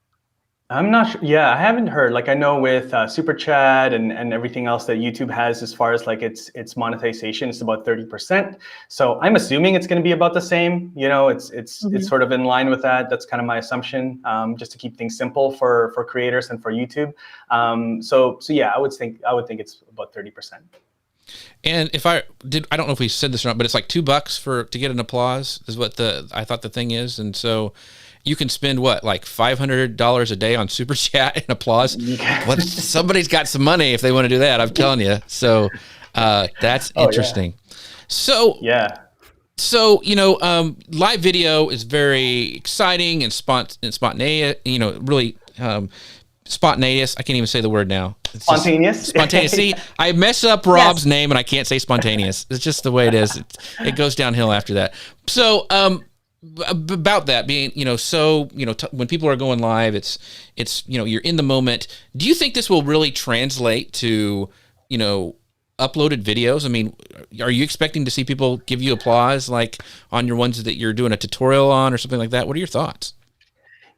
I'm not sure. Yeah, I haven't heard. Like I know with Super Chat and everything else that YouTube has as far as like its monetization, it's about 30%. So I'm assuming it's going to be about the same. You know, it's sort of in line with that. That's kind of my assumption, just to keep things simple for creators and for YouTube. So yeah, I would think it's about 30%. And if I don't know if we said this or not, but it's like $2 to get an applause is what I thought the thing is. And so you can spend what, like $500 a day on super chat and applause. Well, somebody's got some money if they want to do that. I'm telling you. So that's interesting. So So, live video is very exciting and spontaneous, really spontaneous. I can't even say the word now. It's spontaneous. Spontaneous. See, I mess up Rob's name and I can't say spontaneous. It's just the way it is. It goes downhill after that. So, about that being, when people are going live, it's you're in the moment. Do you think this will really translate to, uploaded videos? I mean, are you expecting to see people give you applause like on your ones that you're doing a tutorial on or something like that? What are your thoughts?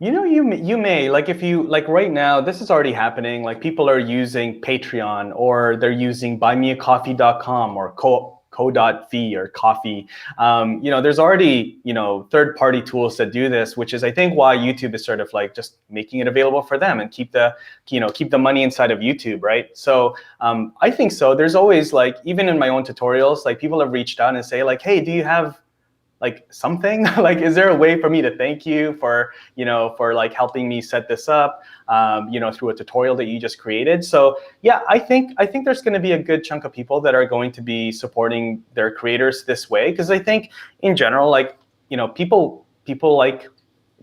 You may, like, if you like right now, this is already happening. Like people are using Patreon, or they're using buymeacoffee.com or co.fi or coffee. There's already, third-party tools that do this, which is I think why YouTube is sort of like just making it available for them and keep the money inside of YouTube, right? So I think so. There's always, like, even in my own tutorials, like people have reached out and say like, hey, do you have like something like, is there a way for me to thank you for like helping me set this up, through a tutorial that you just created? So yeah, I think there's going to be a good chunk of people that are going to be supporting their creators this way, because I think in general, like, people like,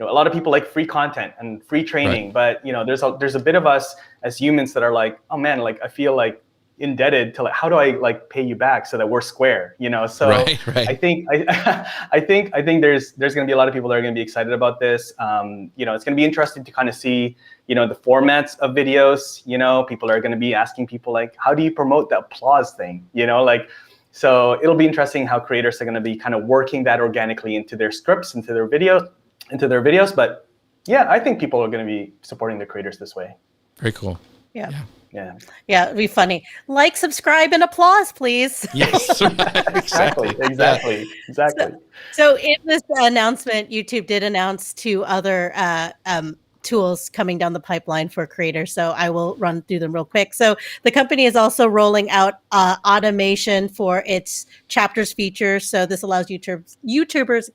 a lot of people like free content and free training, but there's a bit of us as humans that are like, oh man, like I feel like indebted to, like, how do I like pay you back so that we're square, so right. I think there's going to be a lot of people that are going to be excited about this. It's going to be interesting to kind of see the formats of videos. People are going to be asking people like, how do you promote the applause thing, so it'll be interesting how creators are going to be kind of working that organically into their scripts, into their videos. But yeah, I think people are going to be supporting the creators this way. Very cool. Yeah, it'd be funny. Like, subscribe, and applause, please. Yes, exactly. So in this announcement, YouTube did announce 2 other tools coming down the pipeline for creators. So I will run through them real quick. So the company is also rolling out automation for its chapters feature. So this allows YouTubers,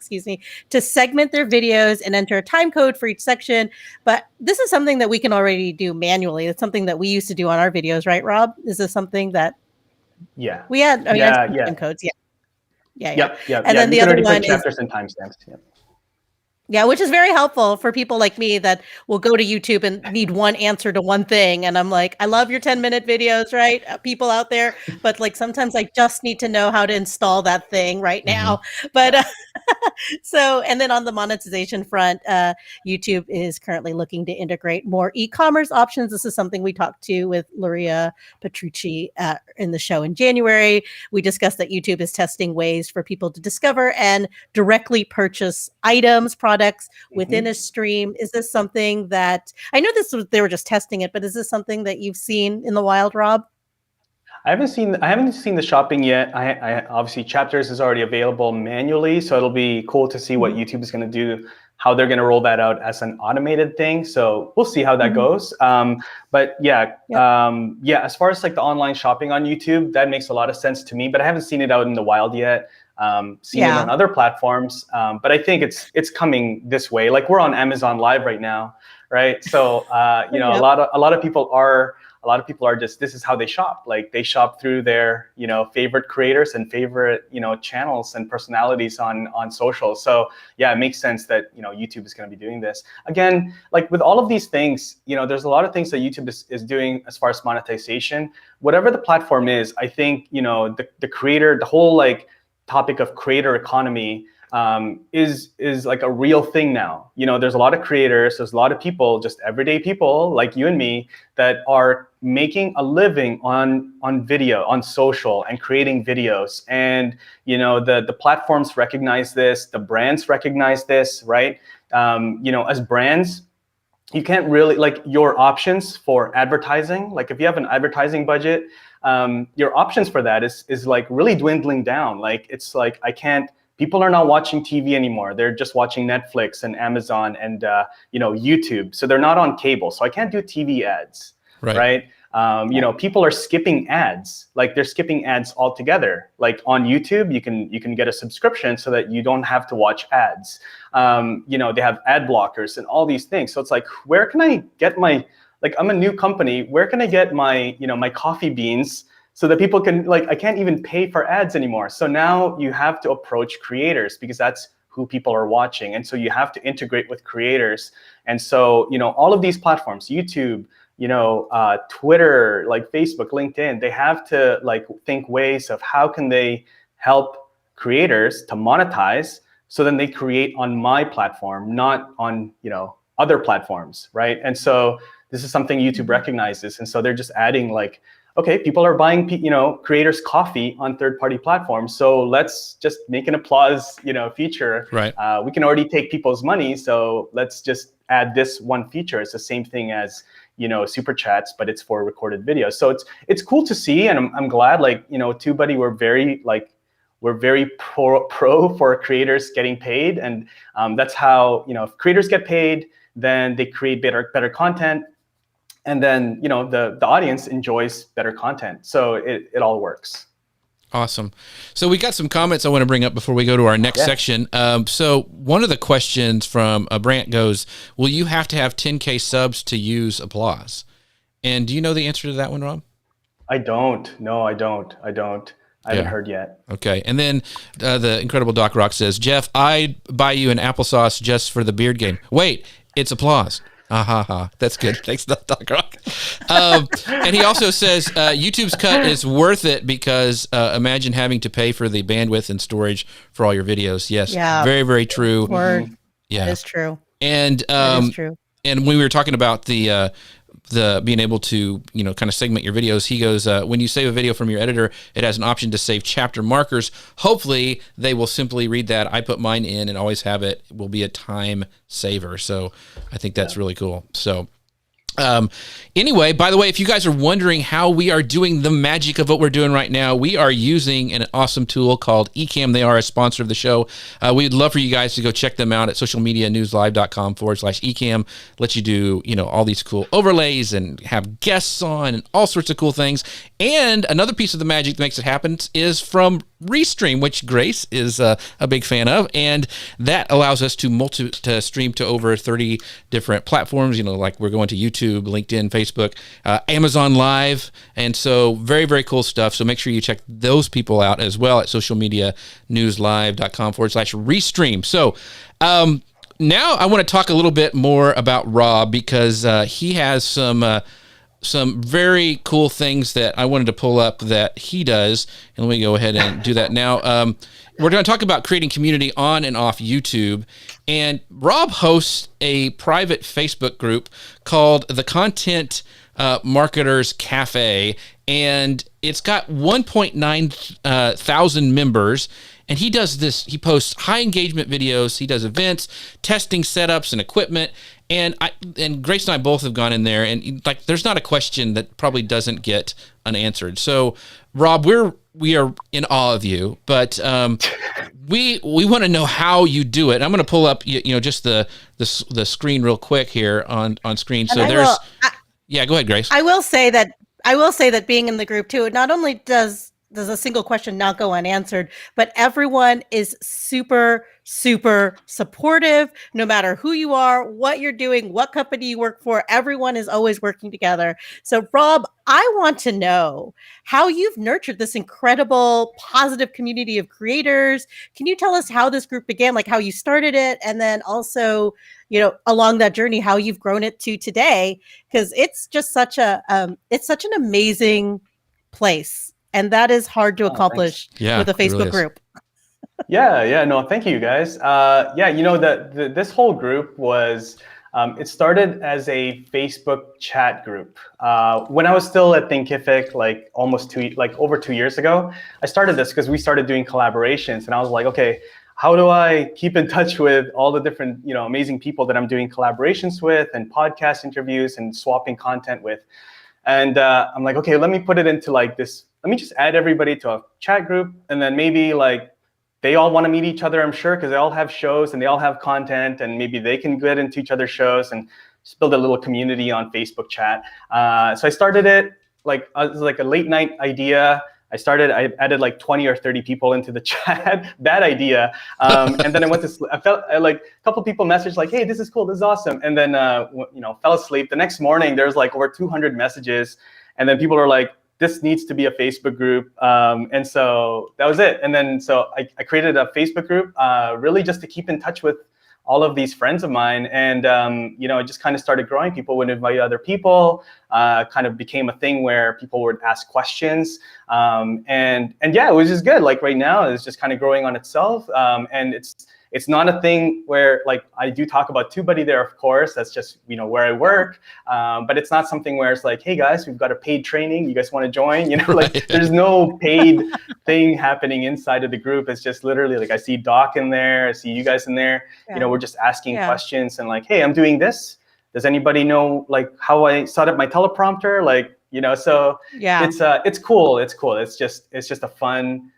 to segment their videos and enter a time code for each section. But this is something that we can already do manually. It's something that we used to do on our videos, right, Rob? Is this something that we had? Time codes. Yeah. And then the other one is chapters and timestamps. Yeah, which is very helpful for people like me that will go to YouTube and need one answer to one thing. And I'm like, I love your 10-minute videos, right? People out there. But like sometimes I just need to know how to install that thing right now. But and then on the monetization front, YouTube is currently looking to integrate more e-commerce options. This is something we talked to with Luria Petrucci in the show in January. We discussed that YouTube is testing ways for people to discover and directly purchase items, products within a stream. Is this something that, I know they were just testing it, but is this something that you've seen in the wild, Rob? I haven't seen the shopping yet. I obviously chapters is already available manually, so it'll be cool to see what YouTube is going to do, how they're going to roll that out as an automated thing. So we'll see how that goes. But as far as like the online shopping on YouTube, that makes a lot of sense to me, but I haven't seen it out in the wild yet. Seen it on other platforms, but I think it's coming this way. Like we're on Amazon Live right now, right? So a lot of people are just, this is how they shop. Like they shop through their favorite creators and favorite channels and personalities on social. So yeah, it makes sense that YouTube is going to be doing this. Again, like with all of these things, there's a lot of things that YouTube is doing as far as monetization. Whatever the platform is, I think the creator, the whole like topic of creator economy is like a real thing now. You know, there's a lot of creators, there's a lot of people, just everyday people like you and me, that are making a living on video, on social, and creating videos. And you know, the platforms recognize this, the brands recognize this, right? You know, as brands, you can't really, like, your options for advertising, like if you have an advertising budget, your options for that is like really dwindling down. Like, it's like, people are not watching TV anymore. They're just watching Netflix and Amazon and you know, YouTube. So they're not on cable. So I can't do TV ads, right? You know, people are skipping ads. Like, they're skipping ads altogether. Like on YouTube, you can get a subscription so that you don't have to watch ads. You know, they have ad blockers and all these things. So it's like, where can I get my, like, I'm a new company, where can I get my, you know, my coffee beans so that people can, like, I can't even pay for ads anymore. So now you have to approach creators because that's who people are watching. And so you have to integrate with creators. And so, you know, all of these platforms, YouTube, you know, Twitter, like Facebook, LinkedIn, they have to like think ways of how can they help creators to monetize, so then they create on my platform, not on, you know, other platforms, right? And so this is something YouTube recognizes. And so they're just adding, like, okay, people are buying, you know, creators coffee on third-party platforms. So let's just make an applause, you know, feature. Right. We can already take people's money, so let's just add this one feature. It's the same thing as, you know, super chats, but it's for recorded videos. So it's cool to see, and I'm glad, like, you know, TubeBuddy, we're very pro for creators getting paid, and that's how, you know, if creators get paid, then they create better content. And then, you know, the audience enjoys better content. So it all works. Awesome. So we got some comments I want to bring up before we go to our next section. So one of the questions from Brant goes, will you have to have 10K subs to use Applause? And do you know the answer to that one, Rob? I don't. No, I don't. I haven't heard yet. Okay. And then the incredible Doc Rock says, Jeff, I'd buy you an applesauce just for the beard game. Wait, it's Applause. That's good. Thanks, Doc Rock. And he also says YouTube's cut is worth it because imagine having to pay for the bandwidth and storage for all your videos. Yes, very, very true. Word. Yeah, that is true. And that is true. And when we were talking about the being able to, you know, kind of segment your videos, he goes, when you save a video from your editor, it has an option to save chapter markers. Hopefully they will simply read that. I put mine in and always have it. It will be a time saver. So I think that's really cool. So anyway, by the way, if you guys are wondering how we are doing the magic of what we're doing right now, we are using an awesome tool called Ecamm. They are a sponsor of the show. We'd love for you guys to go check them out at socialmedianewslive.com/Ecamm. Let you do, you know, all these cool overlays and have guests on and all sorts of cool things. And another piece of the magic that makes it happen is from Restream, which Grace is a big fan of, and that allows us to stream to over 30 different platforms. You know, like we're going to YouTube, LinkedIn, Facebook, Amazon Live, and so very, very cool stuff. So make sure you check those people out as well at socialmedianewslive.com/Restream. So now I want to talk a little bit more about Rob because he has some very cool things that I wanted to pull up that he does. And let me go ahead and do that now. We're going to talk about creating community on and off YouTube. And Rob hosts a private Facebook group called the Content Marketers Cafe. And it's got 1.9 thousand members. And he does this, he posts high engagement videos, he does events, testing setups and equipment. And Grace and I both have gone in there, and like there's not a question that probably doesn't get unanswered. So Rob, we are in awe of you, but we want to know how you do it. I'm going to pull up you know just the screen real quick here on screen. So go ahead, Grace. I will say that being in the group too, not only does a single question not go unanswered, but everyone is super, super supportive, no matter who you are, what you're doing, what company you work for, everyone is always working together. So Rob, I want to know how you've nurtured this incredible, positive community of creators. Can you tell us how this group began, like how you started it, and then also, you know, along that journey, how you've grown it to today? Because it's just such an amazing place. And that is hard to accomplish with a Facebook group. Yeah, no, thank you guys. Yeah, this whole group was, it started as a Facebook chat group. When I was still at Thinkific, like over 2 years ago, I started this because we started doing collaborations, and I was like, okay, how do I keep in touch with all the different, amazing people that I'm doing collaborations with and podcast interviews and swapping content with? And I'm like, okay, let me put it into like this. Let me just add everybody to a chat group, and then maybe like they all want to meet each other, I'm sure, because they all have shows and they all have content, and maybe they can get into each other's shows and just build a little community on Facebook chat. So I started it like it was like a late night idea. I added like 20 or 30 people into the chat. Bad idea. And then I went to sleep. Like a couple people messaged like, hey, this is cool, this is awesome. And then, fell asleep. The next morning, there's like over 200 messages. And then people are like, this needs to be a Facebook group. And so that was it. And then, so I created a Facebook group really just to keep in touch with all of these friends of mine. And, it just kind of started growing. People would invite other people, kind of became a thing where people would ask questions. And yeah, it was just good. Like right now, it's just kind of growing on itself. And it's not a thing where like I do talk about TubeBuddy there, of course. That's just where I work. But it's not something where it's like, hey guys, we've got a paid training. You guys want to join? Like there's no paid thing happening inside of the group. It's just literally like I see Doc in there, I see you guys in there. Yeah. We're just asking questions and like, hey, I'm doing this. Does anybody know like how I set up my teleprompter? Like so Yeah. it's cool. It's cool. It's just a fun.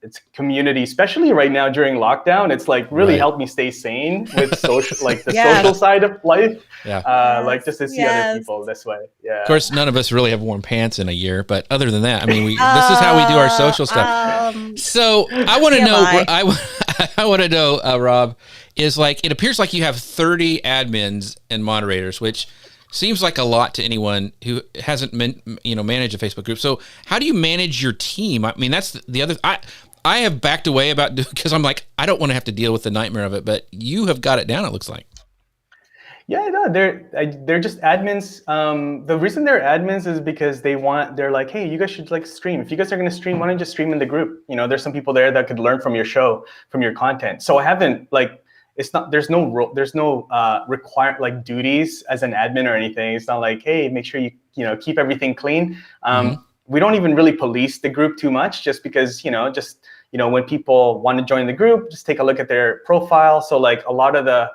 It's community, especially right now during lockdown. It's like really helped me stay sane with social, like the social side of life. Yeah. Like just to see other people this way. Yeah. Of course, none of us really have worn pants in a year, but other than that, I mean, this is how we do our social stuff. So I want to know. I want to know, Rob, is like it appears like you have 30 admins and moderators, which seems like a lot to anyone who hasn't managed a Facebook group. So how do you manage your team? I mean, that's the other. I have backed away about because I'm like I don't want to have to deal with the nightmare of it. But you have got it down. It looks like. Yeah, no, they're just admins. The reason they're admins is because they're like, hey, you guys should like stream. If you guys are going to stream, why don't you just stream in the group? There's some people there that could learn from your show, from your content. So I haven't like. There's no required like duties as an admin or anything. It's not like, hey, make sure you keep everything clean. We don't even really police the group too much, just because when people want to join the group, just take a look at their profile. So like a lot of the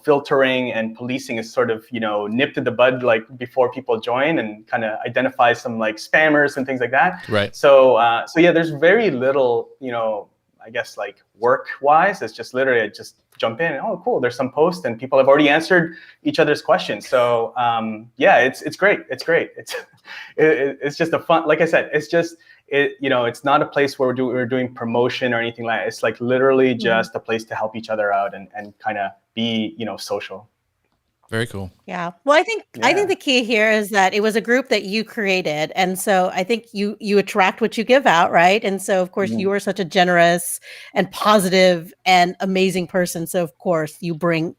filtering and policing is sort of nipped in the bud like before people join, and kind of identify some like spammers and things like that. Right. So yeah, there's very little I guess like work-wise, it's just literally just jump in. Oh, cool! There's some posts, and people have already answered each other's questions. So yeah, it's great. It's great. It's just a fun. Like I said, it's just it's not a place where we're doing promotion or anything like that. It's like literally just a place to help each other out and kind of be social. Very cool. Yeah. Well, I think the key here is that it was a group that you created. And so I think you attract what you give out, right? And so of course you are such a generous and positive and amazing person. So of course you bring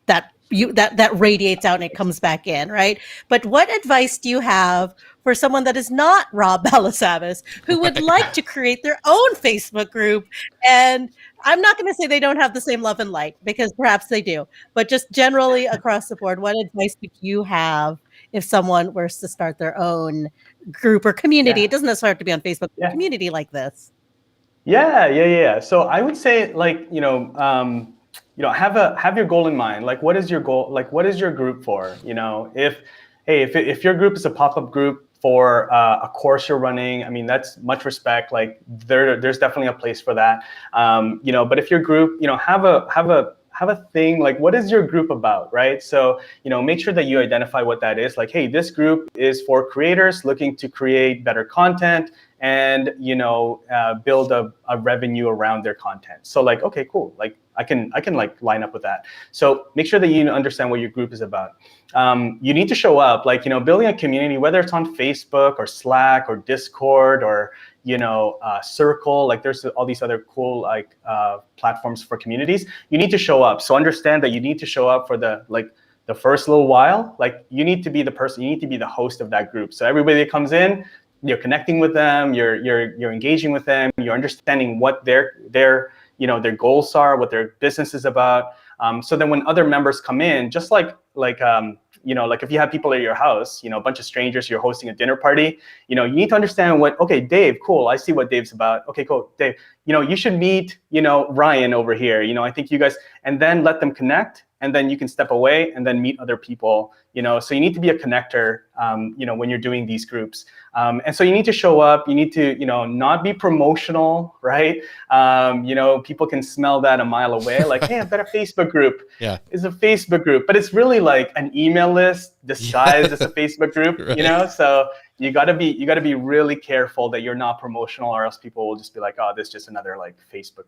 that that radiates out and it comes back in, right? But what advice do you have for someone that is not Rob Balasabas, who would like to create their own Facebook group? And I'm not going to say they don't have the same love and light, because perhaps they do, but just generally across the board, what advice would you have if someone were to start their own group or community? It doesn't necessarily have to be on Facebook, but community like this. Yeah. So I would say like, have your goal in mind. Like, what is your goal? Like, what is your group for? If your group is a pop-up group for a course you're running, I mean, that's much respect. Like there's definitely a place for that. But if your group, have a thing, like what is your group about, right? So, make sure that you identify what that is. Like, hey, this group is for creators looking to create better content and, build a revenue around their content. So like, okay, cool. Like I can like line up with that. So make sure that you understand what your group is about. You need to show up, like, building a community, whether it's on Facebook or Slack or Discord or, Circle, like there's all these other cool like platforms for communities. You need to show up. So understand that you need to show up for the first little while. Like you need to be the person, you need to be the host of that group. So everybody that comes in, you're connecting with them, you're engaging with them, you're understanding what their their goals are, what their business is about. So then when other members come in, just like if you have people at your house, a bunch of strangers, you're hosting a dinner party, you need to understand okay, Dave, cool, I see what Dave's about. Okay, cool, Dave, you should meet, Ryan over here. I think you guys, and then let them connect, and then you can step away and then meet other people. So you need to be a connector, when you're doing these groups. And so you need to show up. You need to, not be promotional, right? People can smell that a mile away. Like, hey, I've got a Facebook group. Yeah, it's a Facebook group, but it's really like an email list disguised as a Facebook group. Right. So you gotta be really careful that you're not promotional, or else people will just be like, oh, this is just another like Facebook,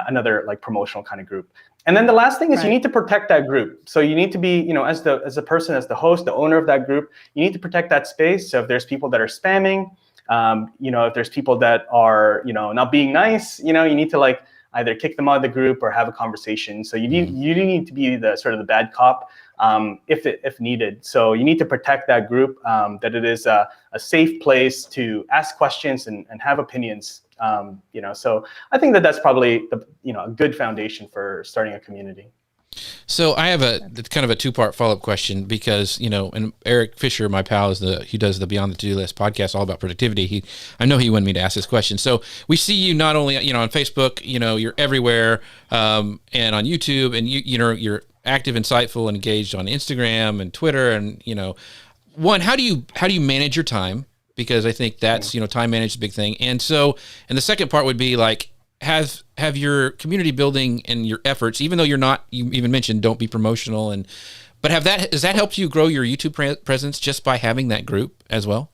another like promotional kind of group. And then the last thing is you need to protect that group. So you need to be, as the person, as the host, the owner of that group, you need to protect that space. So if there's people that are spamming, if there's people that are, not being nice, you need to like either kick them out of the group or have a conversation. So you need to be the sort of the bad cop, if needed. So you need to protect that group, that it is a safe place to ask questions and have opinions. So I think that's probably a good foundation for starting a community. So I have kind of a two-part follow-up question, because and Eric Fisher, my pal, he does the Beyond the To-Do List podcast all about productivity. I know he wanted me to ask this question. So we see you not only on Facebook, you're everywhere, and on YouTube, and you're active, insightful, and engaged on Instagram and Twitter, and one, how do you manage your time? Because I think that's time management is a big thing. And the second part would be like, have your community building and your efforts, even though you even mentioned don't be promotional, but has that helped you grow your YouTube presence just by having that group as well?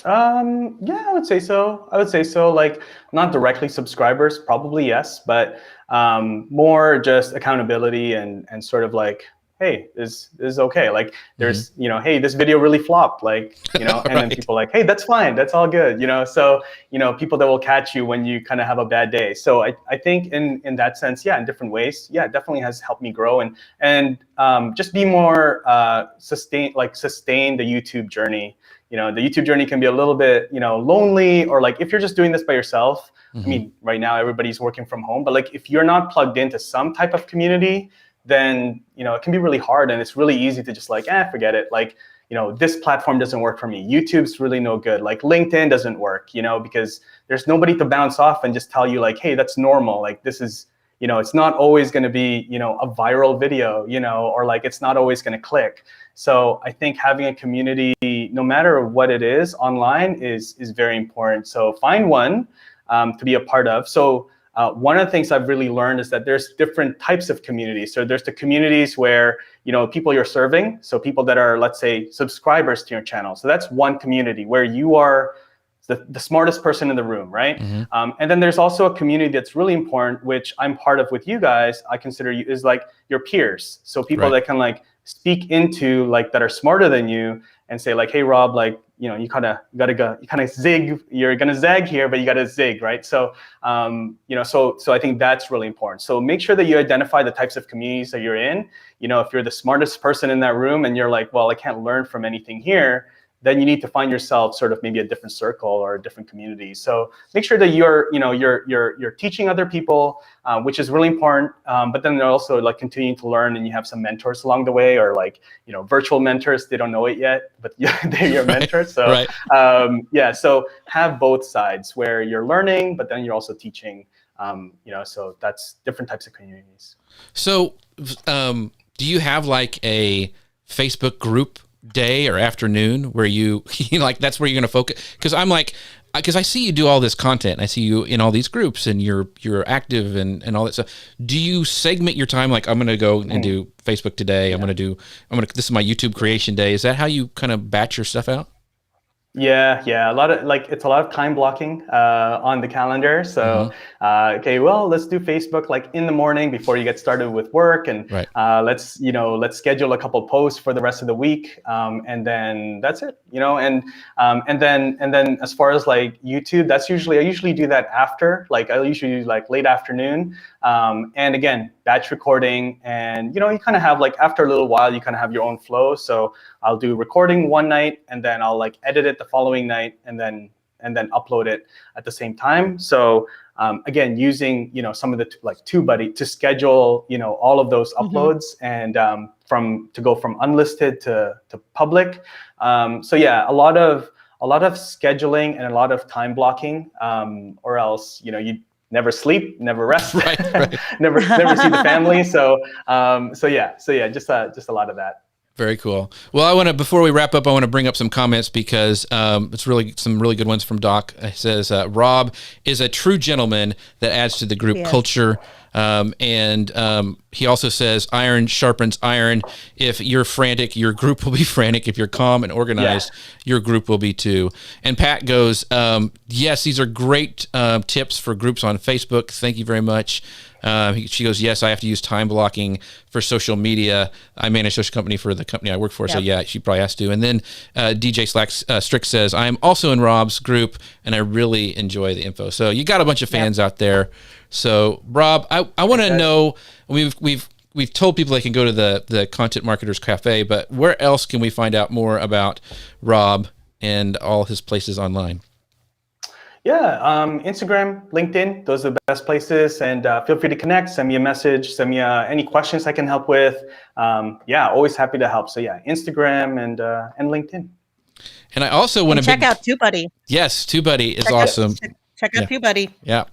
Yeah, I would say so. Like, not directly subscribers, probably yes, but more just accountability and sort of like, hey, this is okay. Like, there's, hey, this video really flopped. Like, and Right. then people like, hey, that's fine. That's all good. So, people that will catch you when you kind of have a bad day. So I think in that sense, yeah, in different ways, yeah, it definitely has helped me grow and just be more sustain the YouTube journey. The YouTube journey can be a little bit, lonely, or like if you're just doing this by yourself. I mean, right now everybody's working from home, but like if you're not plugged into some type of community, then it can be really hard, and it's really easy to just like, forget it. Like, this platform doesn't work for me. YouTube's really no good. Like, LinkedIn doesn't work, because there's nobody to bounce off and just tell you like, hey, that's normal. Like, this is, it's not always going to be, a viral video, or like it's not always going to click. So I think having a community, no matter what it is online, is very important. So find one to be a part of. So one of the things I've really learned is that there's different types of communities. So there's the communities where, people you're serving. So people that are, let's say, subscribers to your channel. So that's one community where you are the smartest person in the room, right? And then there's also a community that's really important, which I'm part of with you guys. I consider you is like your peers. So people that can like speak into like that are smarter than you and say like, hey, Rob, like, you kind of zig. You're gonna zag here, but you gotta zig, right? So, so I think that's really important. So make sure that you identify the types of communities that you're in. If you're the smartest person in that room and you're like, well, I can't learn from anything here, then you need to find yourself sort of maybe a different circle or a different community. So make sure that you're teaching other people, which is really important. But then they're also like continuing to learn, and you have some mentors along the way, or like virtual mentors. They don't know it yet, but they're your mentors. So so have both sides where you're learning, but then you're also teaching. So that's different types of communities. So do you have like a Facebook group day or afternoon where you like that's where you're going to focus? Because I see you do all this content, and I see you in all these groups, and you're active and all that stuff. Do you segment your time? Like, I'm going to go and do Facebook today. This is my YouTube creation day. Is that how you kind of batch your stuff out? Yeah. It's a lot of time blocking on the calendar. So, okay, well, let's do Facebook like in the morning before you get started with work, and let's schedule a couple posts for the rest of the week, and then that's it. And then as far as like YouTube, I usually do that after, like I usually do like late afternoon, and again, batch recording, and you kind of have like after a little while you kind of have your own flow. So I'll do recording one night, and then I'll like edit it the following night, and then and then upload it at the same time. So again, using some of the like TubeBuddy to schedule all of those uploads and to go from unlisted to public. So yeah, a lot of scheduling and a lot of time blocking, or else you never sleep, never rest, right. never see the family. So yeah, just a lot of that. Very cool. Well, before we wrap up, I want to bring up some comments because it's really some really good ones from Doc. It says, Rob is a true gentleman that adds to the group culture. And he also says, iron sharpens iron. If you're frantic, your group will be frantic. If you're calm and organized, your group will be too. And Pat goes, yes, these are great tips for groups on Facebook. Thank you very much. She goes, yes, I have to use time blocking for social media. I manage a social company for the company I work for. So yeah, she probably has to. And then DJ Strick says, I'm also in Rob's group and I really enjoy the info. So you got a bunch of fans out there. So Rob, I want to know, we've told people they can go to the Content Marketers Cafe, but where else can we find out more about Rob and all his places online? Yeah, Instagram, LinkedIn, those are the best places. And feel free to connect, send me a message, send me any questions I can help with. Yeah, always happy to help. So yeah, Instagram and LinkedIn. And I also want to check out TubeBuddy. Yes, TubeBuddy is awesome. Check out TubeBuddy. Yeah.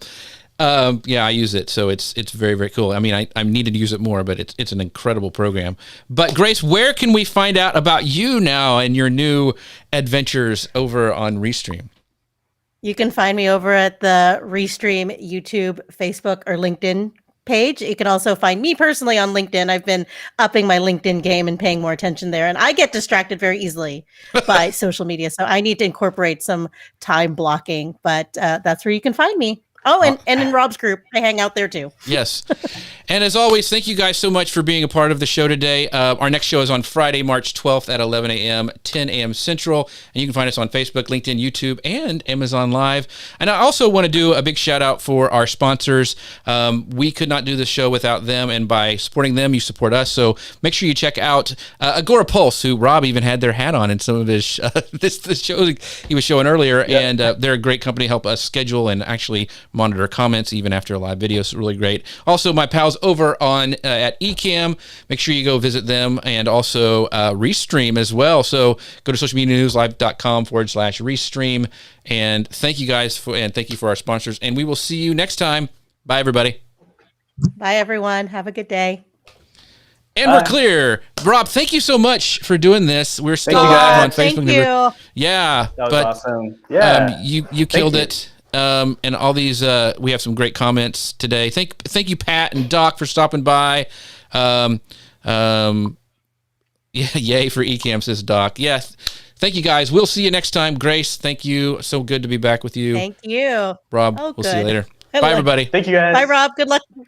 Yeah, I use it, so it's very, very cool. I mean, I needed to use it more, but it's an incredible program. But Grace, where can we find out about you now and your new adventures over on Restream? You can find me over at the Restream YouTube, Facebook, or LinkedIn page. You can also find me personally on LinkedIn. I've been upping my LinkedIn game and paying more attention there. And I get distracted very easily by social media. So I need to incorporate some time blocking, but that's where you can find me. Oh, and in Rob's group, I hang out there too. Yes. And as always, thank you guys so much for being a part of the show today. Our next show is on Friday, March 12th at 11 a.m., 10 a.m. Central. And you can find us on Facebook, LinkedIn, YouTube, and Amazon Live. And I also want to do a big shout out for our sponsors. We could not do this show without them. And by supporting them, you support us. So make sure you check out Agora Pulse, who Rob even had their hat on in some of his this show he was showing earlier. Yep. And they're a great company, help us schedule and actually monitor comments even after a live video. It's really great. Also, my pals over on at Ecamm, make sure you go visit them, and also Restream as well. So go to socialmedianewslive.com/Restream. And thank you guys thank you for our sponsors. And we will see you next time. Bye, everybody. Bye, everyone. Have a good day. And we're clear. Rob, thank you so much for doing this. We're still live on Facebook. Thank you. Yeah. That was awesome. Yeah. You killed it. And all these, we have some great comments today. Thank you, Pat and Doc, for stopping by. Yeah, yay for Ecamm, says Doc. Yeah, thank you guys. We'll see you next time. Grace, thank you. So good to be back with you. Thank you. Rob, we'll see you later. Bye, Bye, everybody. Thank you, guys. Bye, Rob. Good luck.